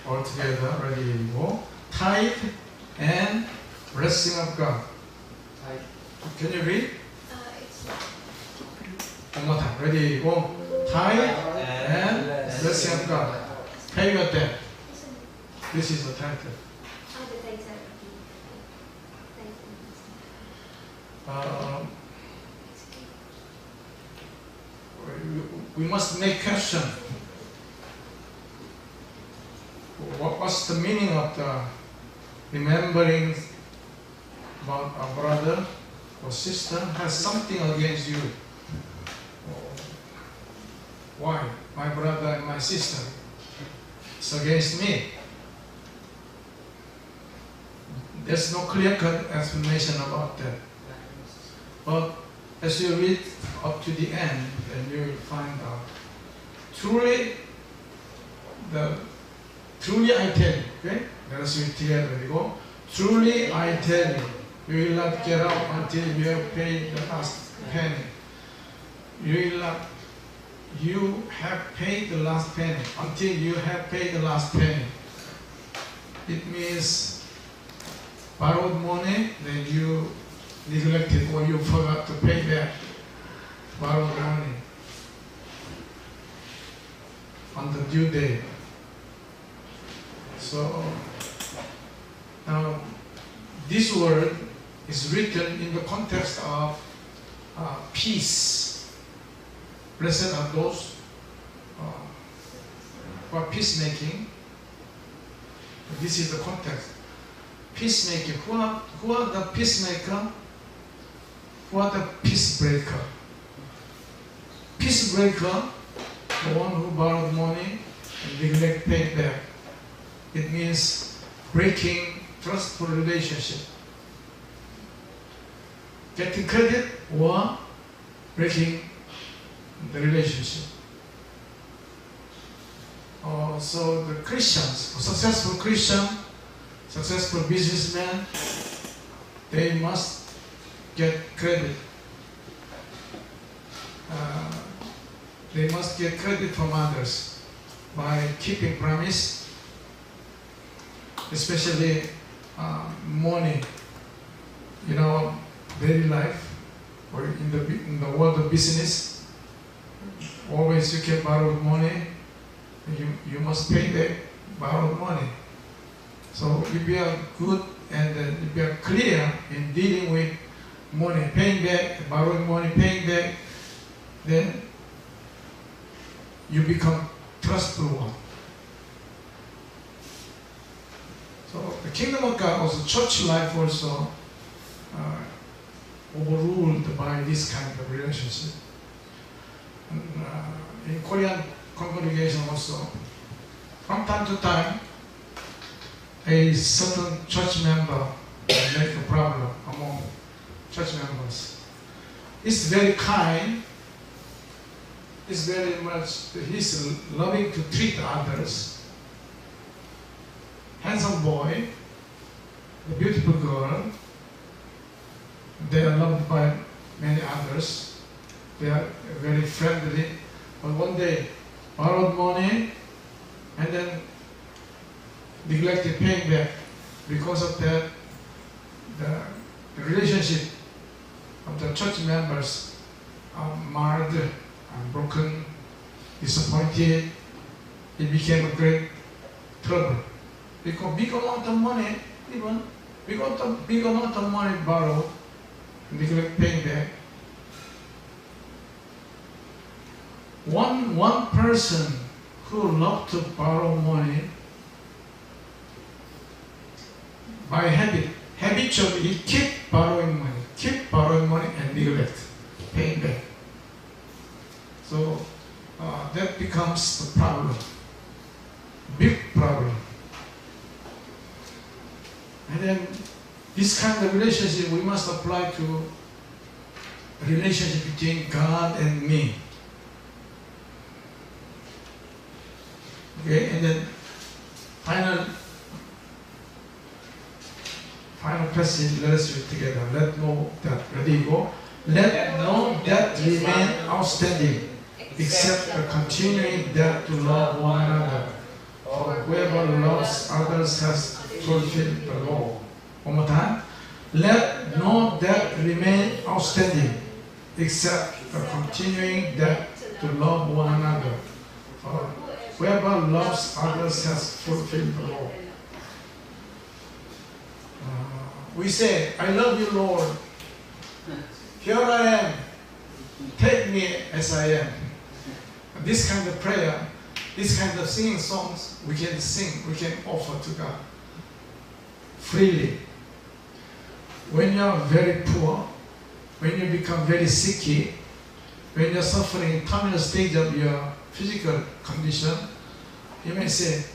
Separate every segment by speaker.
Speaker 1: all together. Ready, go. Tithe and blessing of God. Can you read? One more time. Ready, go. Tithe and blessing of God. Pay your debt. This is the title. We must make question. What's the meaning of the remembering about a brother or sister has something against you? Why? My brother and my sister is against me. There's no clear-cut explanation about that. But as you read up to the end, then you will find out. Truly I tell you, okay? Let us read together. We go. Truly I tell you, you will not get out until you have paid the last penny. You have paid the last penny. Until you have paid the last penny. It means borrowed money, then you neglected or you forgot to pay back borrowed money on the due date. So now this word is written in the context of peace. Blessed are those who are peacemaking. This is the context. Peacemaking. Who are the peacemaker? Who are the peace breaker? Peace breaker, the one who borrowed money and neglect paying back. It means breaking trustful relationship. Getting credit or breaking the relationship. So the Christians, successful Christian, successful businessmen, they must get credit. They must get credit from others by keeping promise, especially money in our daily life or in the world of business. Always you can borrow money, you must pay back borrowed money. So if you are good and if you are clear in dealing with money, paying back, borrowing money, paying back, then you become trustful one. So the kingdom of God, also church life, also overruled by this kind of relationship. And, in Korean congregation also, from time to time, a certain church member make a problem among church members. He's very kind. He's very much, he's loving to treat others. Handsome boy, a beautiful girl. They are loved by many others. They are very friendly. But one day, borrowed money and then neglected paying back. Because of that, the relationship of the church members are marred and broken, disappointed. It became a great trouble. Because big amount of money, even big amount of money borrowed, neglect paying back. One person who loved to borrow money by habitually he keep borrowing money and neglect paying back. So that becomes the problem, big problem. And then this kind of relationship we must apply to a relationship between God and me. Okay, and then final passage, let us read together. Let no debt, ready, go. Let no debt remain outstanding, except a continuing debt to love one another. For whoever loves others has fulfilled the law. One more time. Let no debt remain outstanding except the continuing debt to love one another. For whoever loves others has fulfilled the law. We say, I love you, Lord. Here I am. Take me as I am. This kind of prayer, this kind of singing songs, we can sing, we can offer to God freely. When you are very poor, when you become very sick, when you are suffering terminal stage of your physical condition, you may say,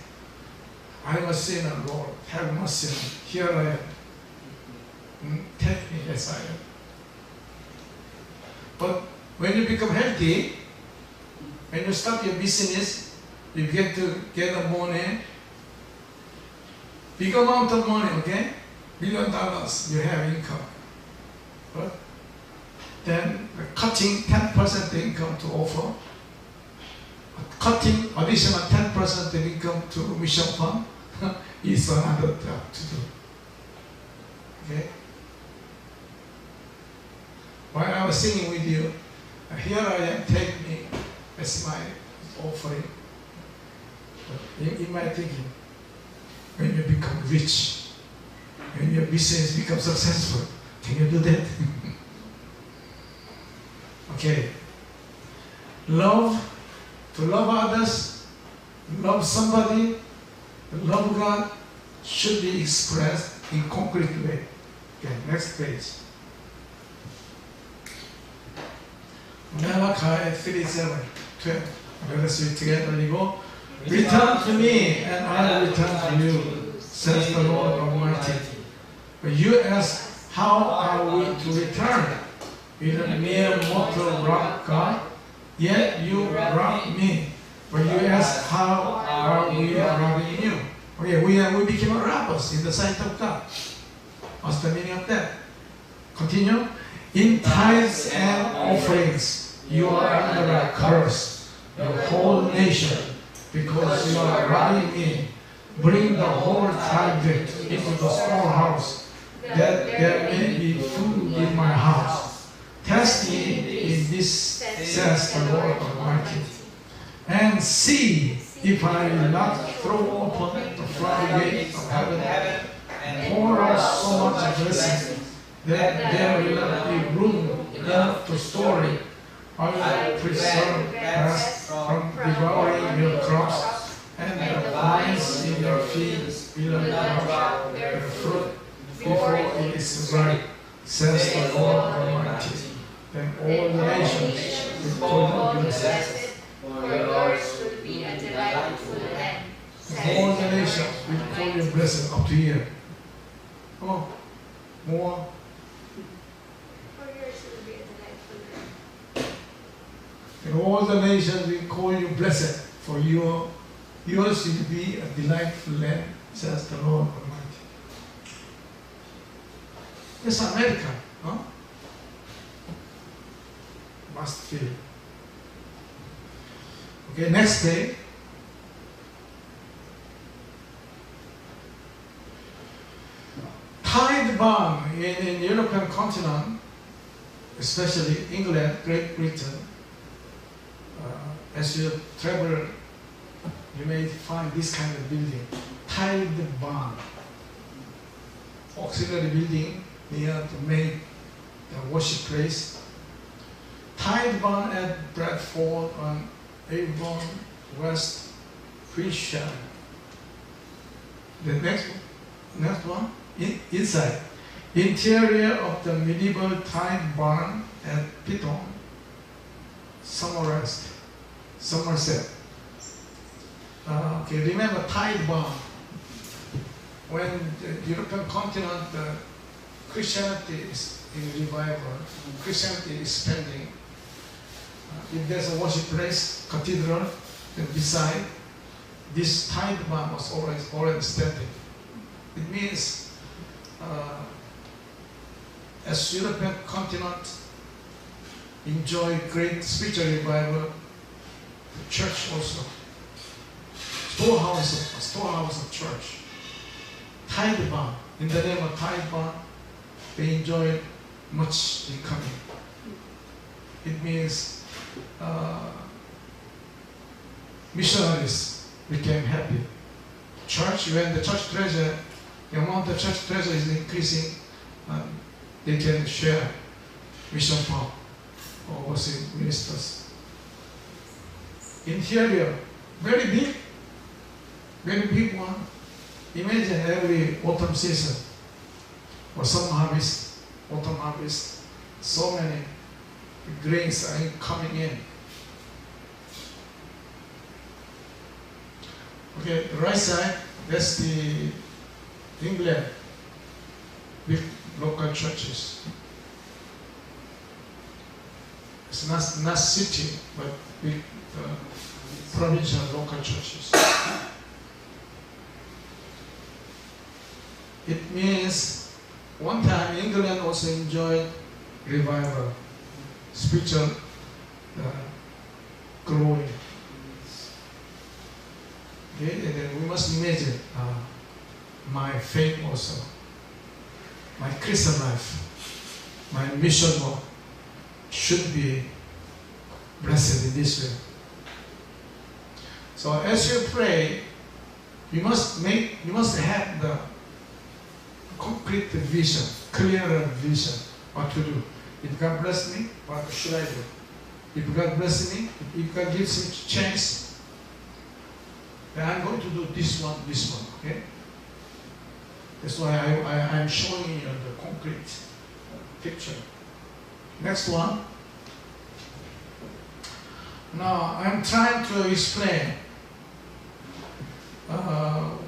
Speaker 1: I am a sinner, Lord, have mercy on me. Here I am. Take me as I am. But when you become healthy, when you start your business, you get to get the money, big amount of money, okay? $1 million you have income. But then cutting 10% income to offer, cutting additional 10% income to mission fund is another job to do. Okay? While I was singing with you, here I am, take me as my offering. In my thinking, when you become rich, when your business becomes successful, can you do that? Okay. Love, to love others, love somebody, love God should be expressed in concrete way. Okay, next page. Malachi 3:7-12. Let us read together. Return to me, and I will return to you, says the Lord Almighty. But you ask, how are we to return? With a mere mortal rock God? Yet you rock me. But you ask, how are we robbing you? Okay, we became robbers in the sight of God. What's the meaning of that? Continue. In tithes and offerings, you are under a curse, the whole nation, because you are robbing me. Bring the whole tithe into the storehouse, that there may be food in my house. Test me in this, says the Lord Almighty, and see if I will not throw open the floodgates of heaven and pour out so much blessing that there will not be room enough to store it. I will preserve pests from devouring your crops, and the vines in your fields will not drop their fruit before it is ripe, says the Lord Almighty. Then all the nations will call you blessed, for yours will be a delightful land. All the nations will call you blessed up to here. Oh, more. And all the nations will call you blessed, for yours will be a delightful land, says the Lord Almighty. It's America, huh? Must feel. Okay, next day. Tithe ban in European continent, especially England, Great Britain. As you travel, you may find this kind of building, tithe barn, auxiliary building near to make the worship place. Tithe barn at Bradford on Avon West, Wiltshire. The next one, inside. Interior of the medieval tithe barn at Piton, Somerset. Okay, remember tithe barn. When the European continent, Christianity is in revival, Christianity is expanding. If there's a worship place, cathedral, then beside, this tithe barn was already standing. It means, as European continent enjoy great spiritual revival, the church also storehouse of church. Tithe bond. In the name of tithe bond, they enjoy much income. It means missionaries became happy. Church, when the church treasure, the amount of church treasure is increasing, they can share mission fund for overseas ministers. Interior, very big one. Imagine every autumn season or summer harvest, autumn harvest, so many grains are coming in. Okay, the right side, that's the England, big local churches. It's not city, but big provincial local churches. It means one time England also enjoyed revival, spiritual growing. Okay, and then we must imagine my faith also, my Christian life, my mission work should be blessed in this way. So as you pray, you must have the concrete vision, clearer vision, what to do. If God bless me, what should I do? If God bless me, if God gives me a chance, then I'm going to do this one, okay? That's why I'm showing you the concrete picture. Next one. Now, I'm trying to explain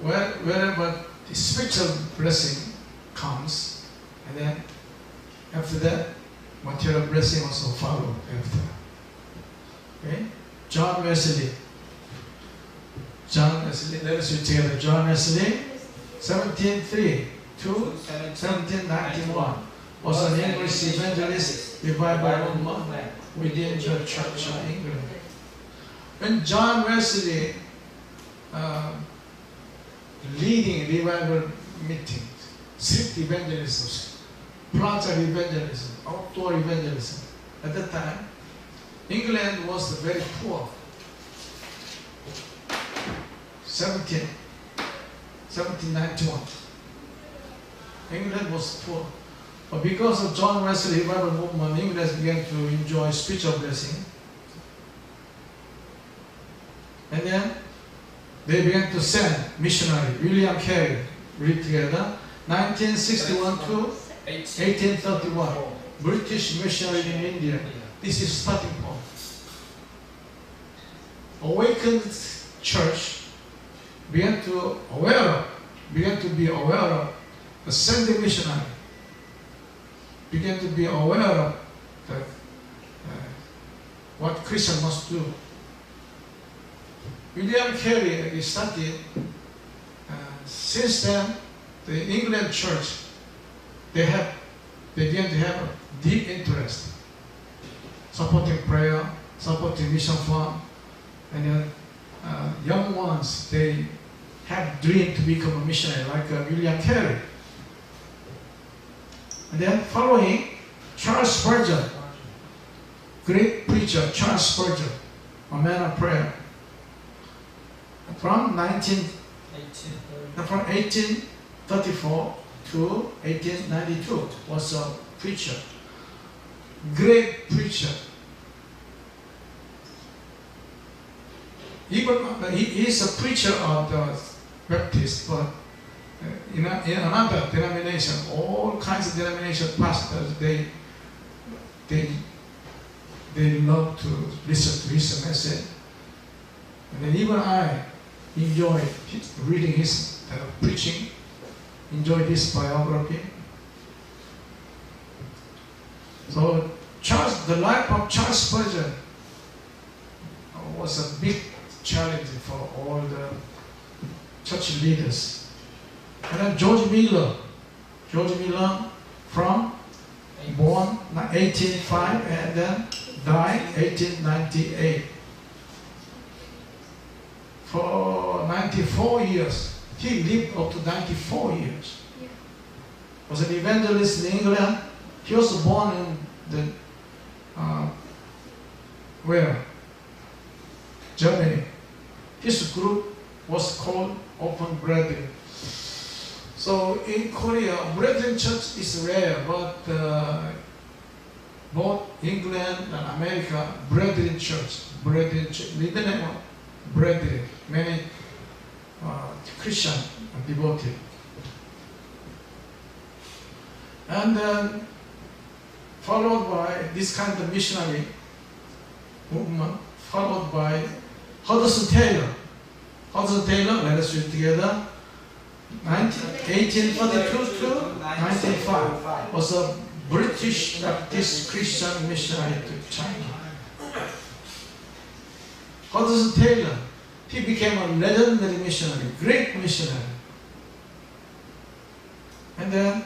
Speaker 1: wherever the spiritual blessing comes, and then after that, material blessing also follow after. Okay? John Wesley, let us read together. John Wesley, 1703 to 1791, was an English evangelist, revival movement within the Church of England. When John Wesley leading revival meetings, street evangelism, plaza evangelism, outdoor evangelism, at that time, England was very poor. 1791. England was poor. But because of John Wesley revival movement, England began to enjoy spiritual blessing. And then they began to send missionary, William Carey, read together, 1961 to 1831, British missionary in India. This is starting point. Awakened church began to be aware of the sending missionary, began to be aware of what Christian must do. William Carey started, since then, the England church, they began to have a deep interest, supporting prayer, supporting mission fund, and then young ones, they have dream to become a missionary, like William Carey. And then following, Charles Spurgeon, great preacher, Charles Spurgeon, a man of prayer. From 1834 to 1892 was a preacher, great preacher. Even he is a preacher of the Baptist, but in another denomination, all kinds of denomination pastors, they love to listen to his message. And then even I enjoy reading his preaching, enjoy his biography. So the life of Charles Spurgeon was a big challenge for all the church leaders. And then George Miller from born 1805 and then died 1898. For 94 years. He lived up to 94 years.
Speaker 2: Yeah.
Speaker 1: Was an evangelist in England. He was born in the where? Germany. His group was called Open Brethren. So in Korea, Brethren Church is rare, but both England and America, Brethren Church, with the name of Brethren, many Christian devotee. And then followed by this kind of missionary movement, followed by Hudson Taylor. Hudson Taylor, let us read together. 1842 to 1905 was a British Baptist Christian missionary to China. Hudson Taylor, he became a legendary missionary, great missionary. And then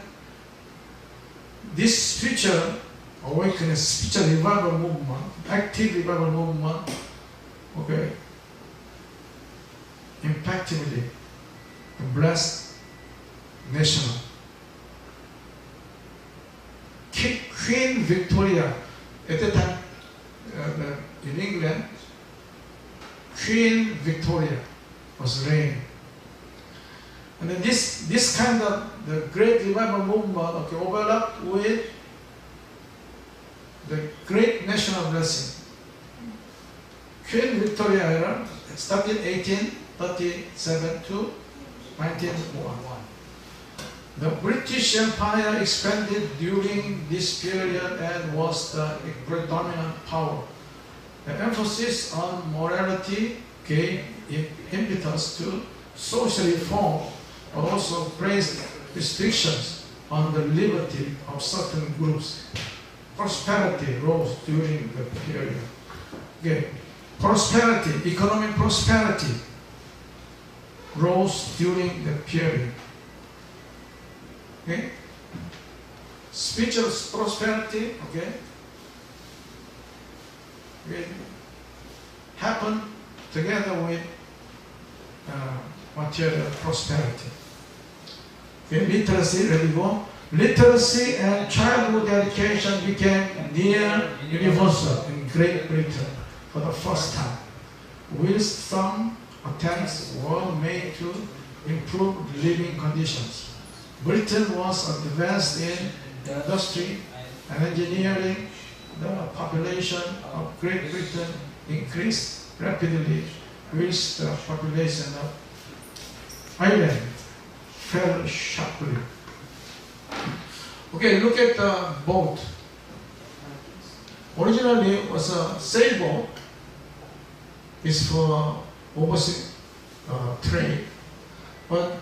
Speaker 1: this spiritual awakening, spiritual revival movement, active revival movement, okay, impactfully blessed nation. Queen Victoria, at that time in England, Queen Victoria was reigning. And then this kind of the great revival movement, okay, overlapped with the great national blessing. Queen Victoria era started 1837 to 1901. The British Empire expanded during this period and was the predominant power. The emphasis on morality gave impetus to social reform, but also placed restrictions on the liberty of certain groups. Prosperity rose during the period. Okay. Prosperity, economic prosperity rose during the period. Okay? Spiritual prosperity, okay, it happened together with material prosperity. Okay, literacy, ready go. Literacy and childhood education became near universal in Great Britain for the first time, whilst some attempts were made to improve living conditions. Britain was advanced in industry and engineering. The population of Great Britain increased rapidly, whilst the population of Ireland fell sharply. Okay, look at the boat. Originally it was a sailboat. It's for overseas trade. But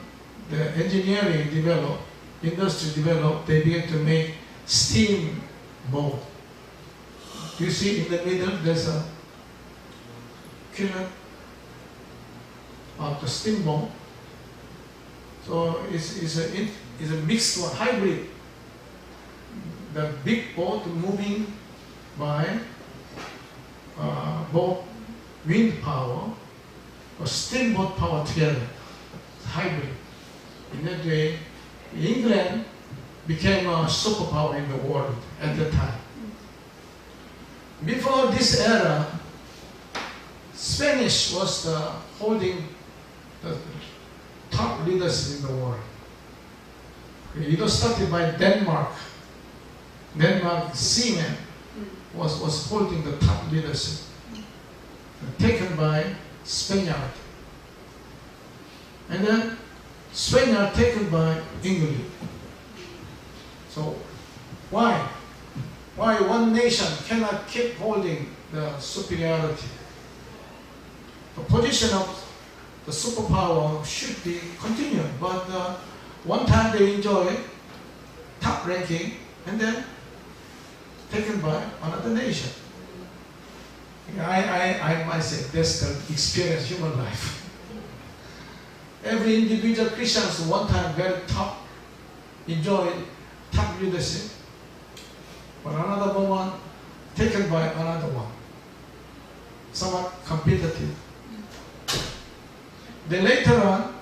Speaker 1: the engineering developed, industry developed, they began to make steam boat. You see in the middle there's a kiln of the steamboat. So it's a mixed one, hybrid. The big boat moving by both wind power or steamboat power together, hybrid. In that way, England became a superpower in the world at the time. Before this era, Spanish was holding the top leaders in the world. It was started by Denmark. Denmark seamen was holding the top leadership, taken by Spaniard. And then Spaniard taken by England. So why one nation cannot keep holding the superiority? The position of the superpower should be continued, but one time they enjoy top ranking and then taken by another nation. I might say that's the experience human life. Every individual Christians one time very top, enjoy top leadership, but another moment taken by another one. Somewhat competitive. Then later on,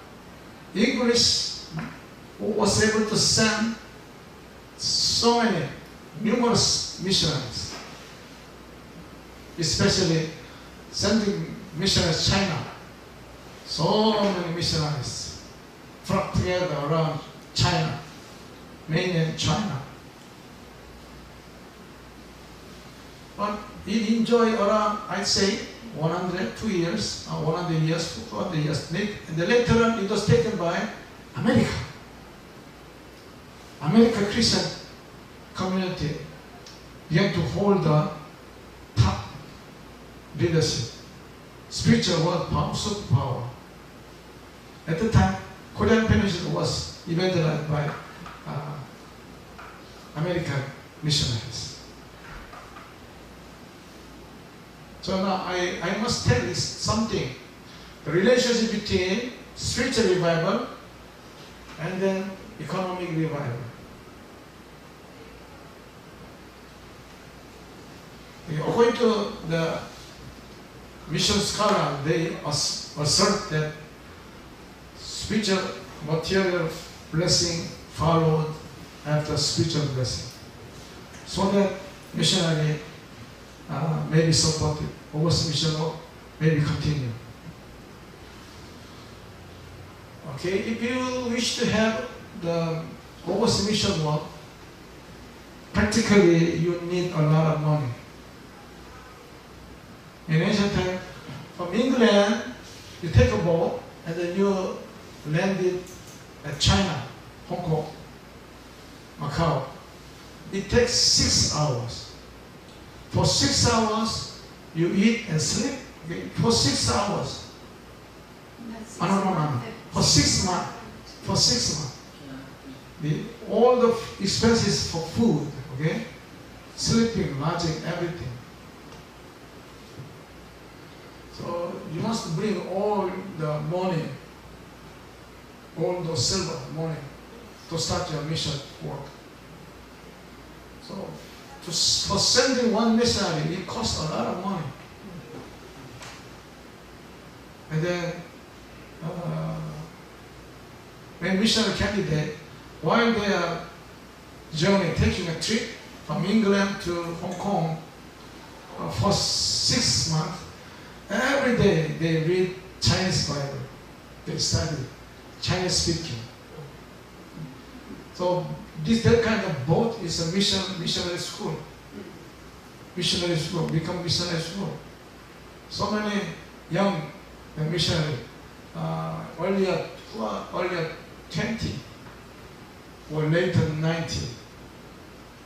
Speaker 1: English was able to send so many, numerous missionaries, especially sending missionaries to China. So many missionaries flocked together around China, mainland China. But it enjoyed around, I'd say, 100 years. And then later on, it was taken by America. American Christian community began to hold the top leadership, spiritual world power, superpower. At the time, Korean Peninsula was evangelized by American missionaries. So now I must tell you something. The relationship between spiritual revival and then economic revival. According to the mission scholar, they assert that spiritual material blessing followed after spiritual blessing, so that missionary may be supported, overseas mission work may be continued. Okay, if you wish to have the overseas mission work, practically you need a lot of money. In ancient time, from England, you take a boat and then you land it at China, Hong Kong, Macau. It takes 6 hours. For 6 hours, you eat and sleep. Okay? For 6 hours. No. For 6 months. For 6 months. All the expenses for food, okay? Sleeping, lodging, everything. So you must bring all the money, all the silver money to start your mission work. So for sending one missionary, it costs a lot of money. And then when missionary candidate, while they are journey, taking a trip from England to Hong Kong for 6 months, every day they read Chinese Bible. They study Chinese speaking. So that kind of boat is a missionary school. Missionary school, become missionary school. So many young missionaries, earlier 20 or later 90.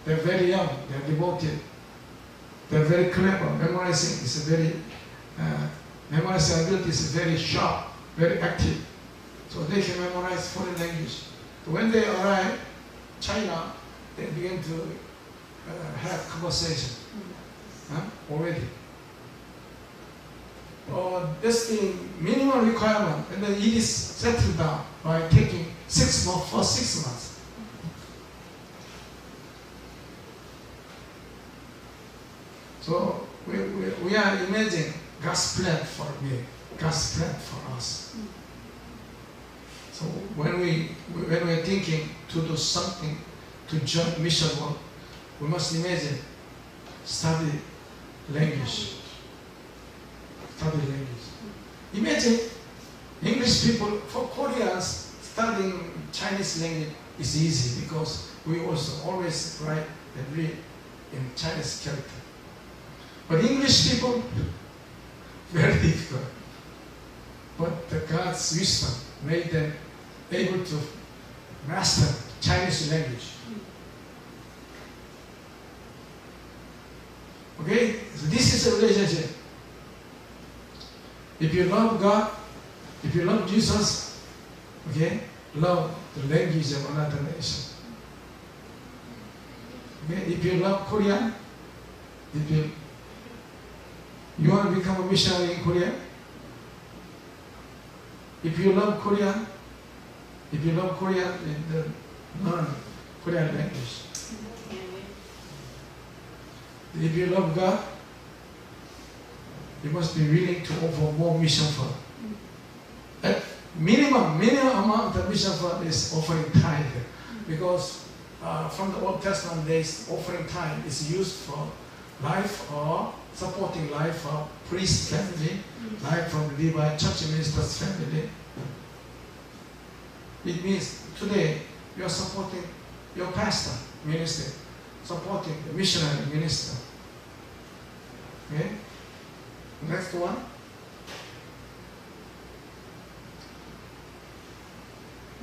Speaker 1: They're very young, they're devoted, they're very clever. Memorizing is memorizing ability is very sharp, very active. So they can memorize foreign language. So when they arrive China, they begin to have conversation already. That's the minimum requirement, and then it is settled down by taking 6 months for 6 months. So we are imagining God's plan for me, God's plan for us. So when we're thinking to do something to join mission work, we must imagine study language. Study language. Imagine English people, for Koreans, studying Chinese language is easy because we also always write and read in Chinese character. But English people, very difficult. But God's wisdom made them able to master Chinese language. Okay, so this is a relationship. If you love God, if you love Jesus, okay, love the language of another nation. Okay, if you love Korean, if you want to become a missionary in Korea, if you love Korean, then learn Korean language. If you love God, you must be willing to offer more mission for minimum amount of mission fund is offering tithe, because from the Old Testament days, offering tithe is used for life or supporting life of priest family, life from Levi church minister's family. It means today you are supporting your pastor ministry, supporting the missionary minister. Okay? Next one.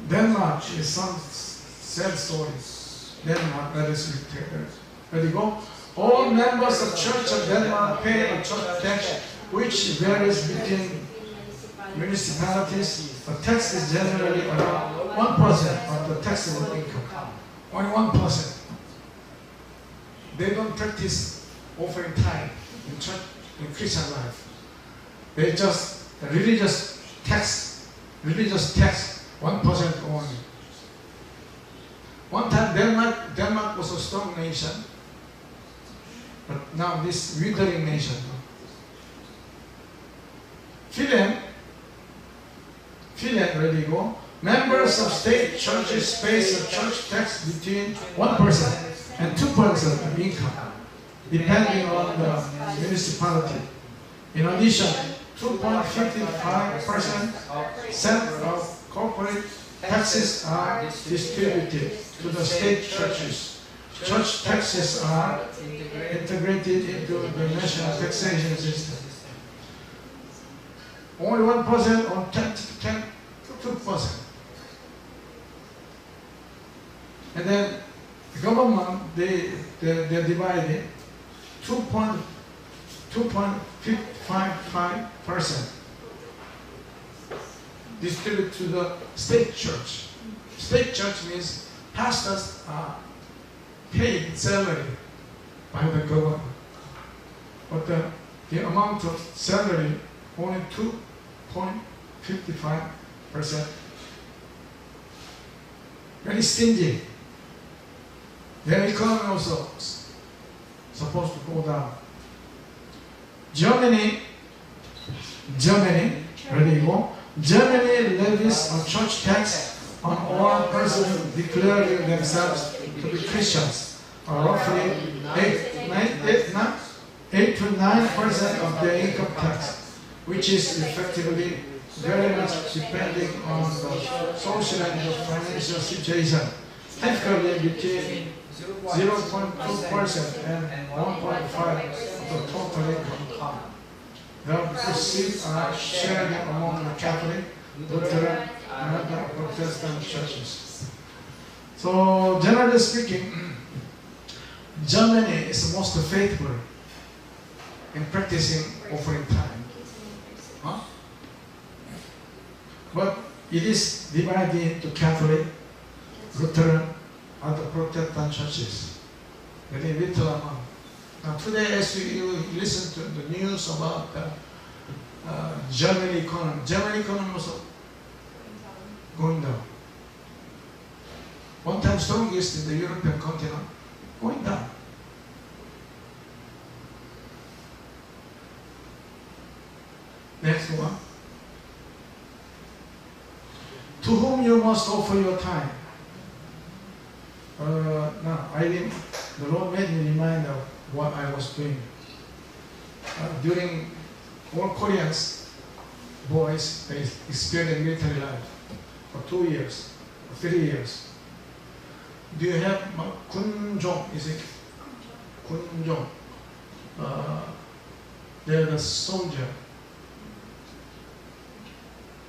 Speaker 1: Denmark is some sad stories. Denmark, that is ready go. All members of Church of Denmark pay a church tax which varies between municipalities. The tax is generally around 1% of the taxable income. Only 1%. They don't practice offering tithe in church, in Christian life. They just religious tax, 1% only. One time Denmark was a strong nation, but now this withering nation. Finland, ready go. Members of state churches pay a church tax between 1% and 2% of income, depending on the municipality. In addition, 2.55% of corporate taxes are distributed to the state churches. Church taxes are integrated into the national taxation system. Only 1% or 10 to 2%. And then the government, they divide it 2.55% distributed to the state church. State church means pastors are paid salary by the government. But the amount of salary only 2.55%. Very stingy. Their economy also supposed to go down. Germany, ready to go. Germany levies a church tax on all persons declaring themselves to be Christians, or roughly 8 to 9% of their income tax, which is effectively very much depending on the social and the financial situation, typically between 0.2% and 1.5% of the total income. The proceeds are shared among the Catholic, Lutheran, and other Protestant churches. So, generally speaking, Germany is the most faithful in practicing offering tithe. Huh? But it is divided into Catholic, Lutheran, other Protestant churches. Very little amount. Now today, as you listen to the news about German economy was going down. One time strongest in the European continent, going down. Next one. To whom you must offer your time. Now, the Lord made me remind of what I was doing. During all Koreans, boys, they experience military life for 2 years, or 3 years. Do you have 군종? Is it 군종? They're the soldier,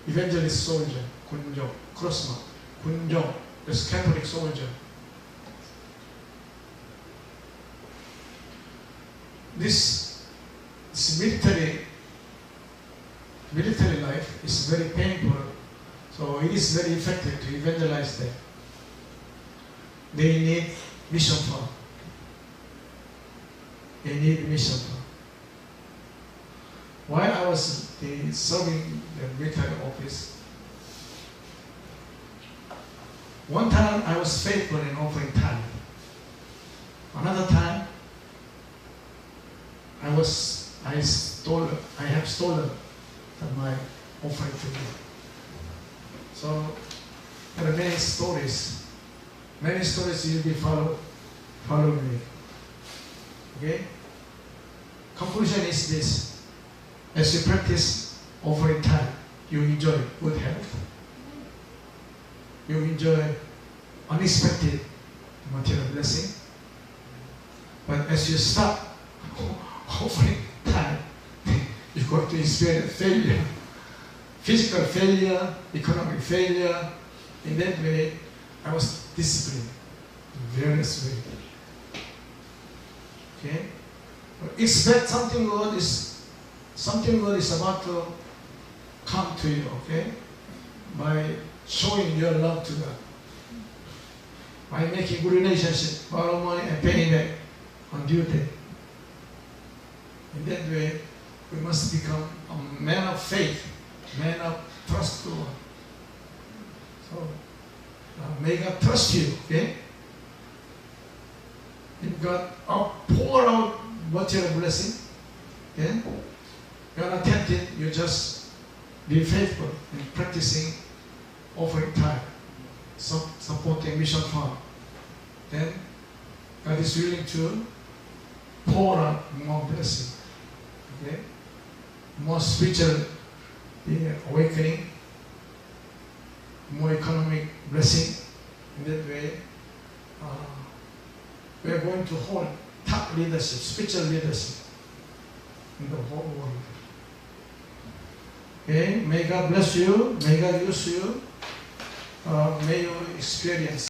Speaker 1: evangelist soldier, 군종, crossman, 군종, this Catholic soldier. This military life is very painful, so it is very effective to evangelize them. They need mission fund. While I was serving the military office, one time I was faithful in offering tithe. Another time, I have stolen my offering to me. many stories. Many stories you'll be following me. Okay? Conclusion is this. As you practice offering time, you enjoy good health. You enjoy unexpected material blessing. But as you stop offering time, you're going to experience failure. Physical failure, economic failure. In that way, I was disciplined in various ways. Okay? Expect something good is about to come to you, okay? By showing your love to God. By making good relationship, borrow money and paying back on due date. In that way, we must become a man of faith, man of trust to God. So, may God trust you, okay? If God pour out material blessing, okay? You're not tempted, you just be faithful in practicing offering time, supporting mission fund. Then God is willing to pour out more blessing, okay? More spiritual awakening, more economic blessing. In that way, we are going to hold top leadership, spiritual leadership in the whole world. Okay, may God bless you, may God use you, may you experience